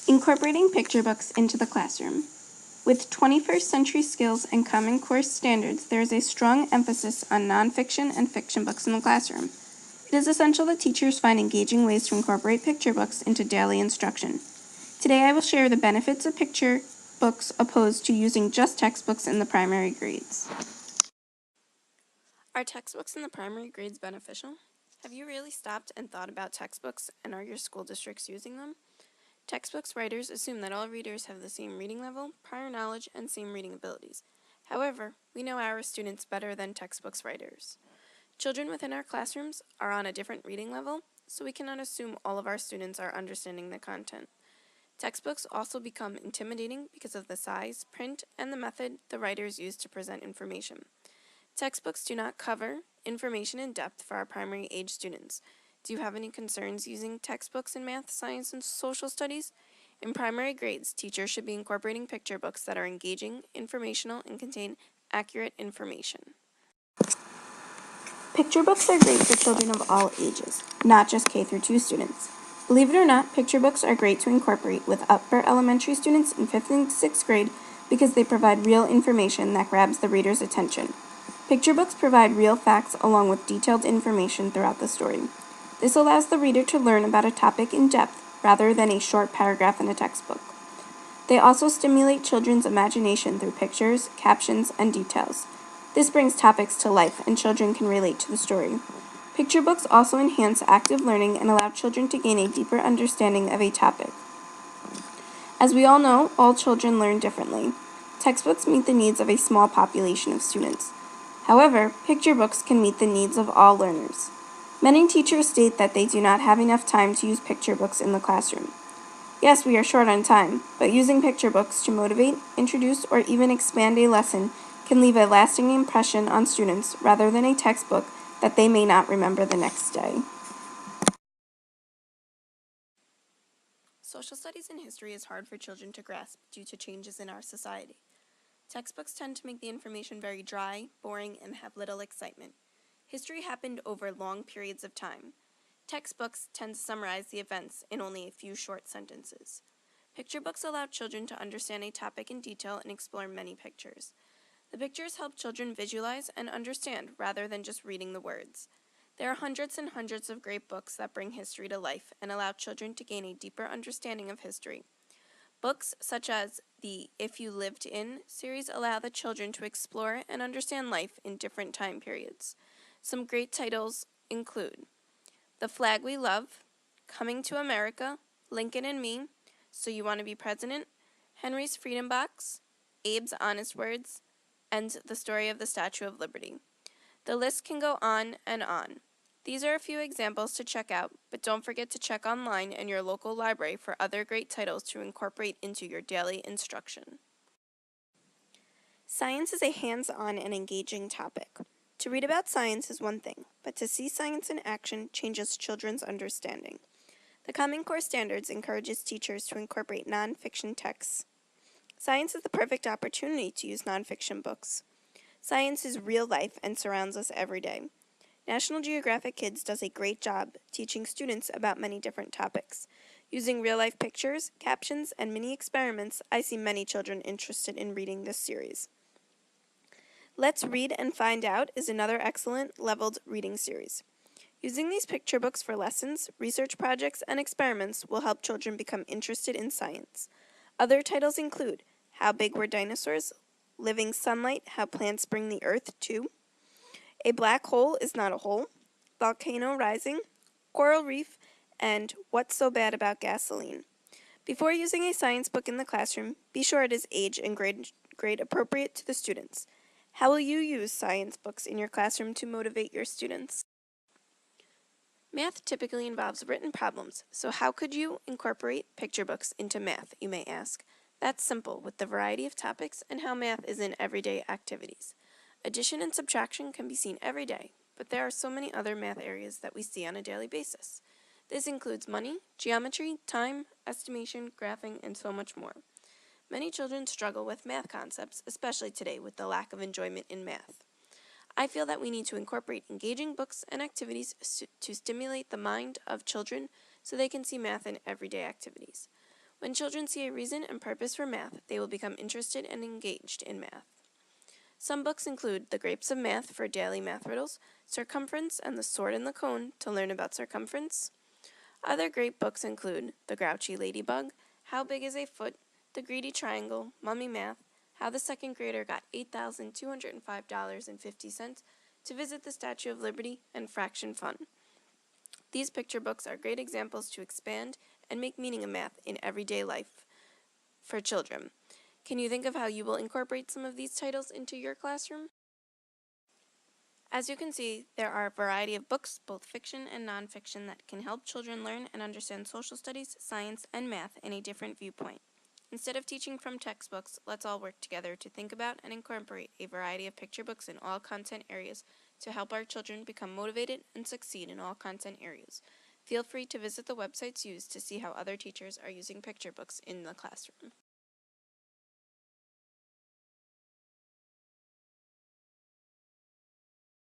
Incorporating picture books into the classroom. With 21st century skills and Common Core standards, there is a strong emphasis on nonfiction and fiction books in the classroom. It is essential that teachers find engaging ways to incorporate picture books into daily instruction. Today I will share the benefits of picture books opposed to using just textbooks in the primary grades. Are textbooks in the primary grades beneficial? Have you really stopped and thought about textbooks, and are your school districts using them? Textbooks writers assume that all readers have the same reading level, prior knowledge, and same reading abilities. However, we know our students better than textbooks writers. Children within our classrooms are on a different reading level, so we cannot assume all of our students are understanding the content. Textbooks also become intimidating because of the size, print, and the method the writers use to present information. Textbooks do not cover information in depth for our primary age students. Do you have any concerns using textbooks in math, science, and social studies? In primary grades, teachers should be incorporating picture books that are engaging, informational, and contain accurate information. Picture books are great for children of all ages, not just K-2 students. Believe it or not, picture books are great to incorporate with upper elementary students in 5th and 6th grade because they provide real information that grabs the reader's attention. Picture books provide real facts along with detailed information throughout the story. This allows the reader to learn about a topic in depth rather than a short paragraph in a textbook. They also stimulate children's imagination through pictures, captions, and details. This brings topics to life and children can relate to the story. Picture books also enhance active learning and allow children to gain a deeper understanding of a topic. As we all know, all children learn differently. Textbooks meet the needs of a small population of students. However, picture books can meet the needs of all learners. Many teachers state that they do not have enough time to use picture books in the classroom. Yes, we are short on time, but using picture books to motivate, introduce, or even expand a lesson can leave a lasting impression on students rather than a textbook that they may not remember the next day. Social studies and history is hard for children to grasp due to changes in our society. Textbooks tend to make the information very dry, boring, and have little excitement. History happened over long periods of time. Textbooks tend to summarize the events in only a few short sentences. Picture books allow children to understand a topic in detail and explore many pictures. The pictures help children visualize and understand rather than just reading the words. There are hundreds and hundreds of great books that bring history to life and allow children to gain a deeper understanding of history. Books such as the If You Lived In series allow the children to explore and understand life in different time periods. Some great titles include The Flag We Love, Coming to America, Lincoln and Me, So You Want to Be President, Henry's Freedom Box, Abe's Honest Words, and The Story of the Statue of Liberty. The list can go on and on. These are a few examples to check out, but don't forget to check online and your local library for other great titles to incorporate into your daily instruction. Science is a hands-on and engaging topic. To read about science is one thing, but to see science in action changes children's understanding. The Common Core Standards encourages teachers to incorporate nonfiction texts. Science is the perfect opportunity to use nonfiction books. Science is real life and surrounds us every day. National Geographic Kids does a great job teaching students about many different topics. Using real-life pictures, captions, and mini experiments, I see many children interested in reading this series. Let's Read and Find Out is another excellent leveled reading series. Using these picture books for lessons, research projects, and experiments will help children become interested in science. Other titles include How Big Were Dinosaurs?, Living Sunlight, How Plants Bring the Earth to, A Black Hole is Not a Hole, Volcano Rising, Coral Reef, and What's So Bad About Gasoline. Before using a science book in the classroom, be sure it is age and grade appropriate to the students. How will you use science books in your classroom to motivate your students? Math typically involves written problems, so how could you incorporate picture books into math, you may ask? That's simple with the variety of topics and how math is in everyday activities. Addition and subtraction can be seen every day, but there are so many other math areas that we see on a daily basis. This includes money, geometry, time, estimation, graphing, and so much more. Many children struggle with math concepts, especially today with the lack of enjoyment in math. I feel that we need to incorporate engaging books and activities to stimulate the mind of children so they can see math in everyday activities. When children see a reason and purpose for math, they will become interested and engaged in math. Some books include The Grapes of Math for daily math riddles, Circumference and the Sword and the Cone to learn about circumference. Other great books include The Grouchy Ladybug, How Big is a Foot, The Greedy Triangle, Mummy Math, How the Second Grader Got $8,205.50 to Visit the Statue of Liberty, and Fraction Fun. These picture books are great examples to expand and make meaning of math in everyday life for children. Can you think of how you will incorporate some of these titles into your classroom? As you can see, there are a variety of books, both fiction and nonfiction, that can help children learn and understand social studies, science, and math in a different viewpoint. Instead of teaching from textbooks, let's all work together to think about and incorporate a variety of picture books in all content areas to help our children become motivated and succeed in all content areas. Feel free to visit the websites used to see how other teachers are using picture books in the classroom.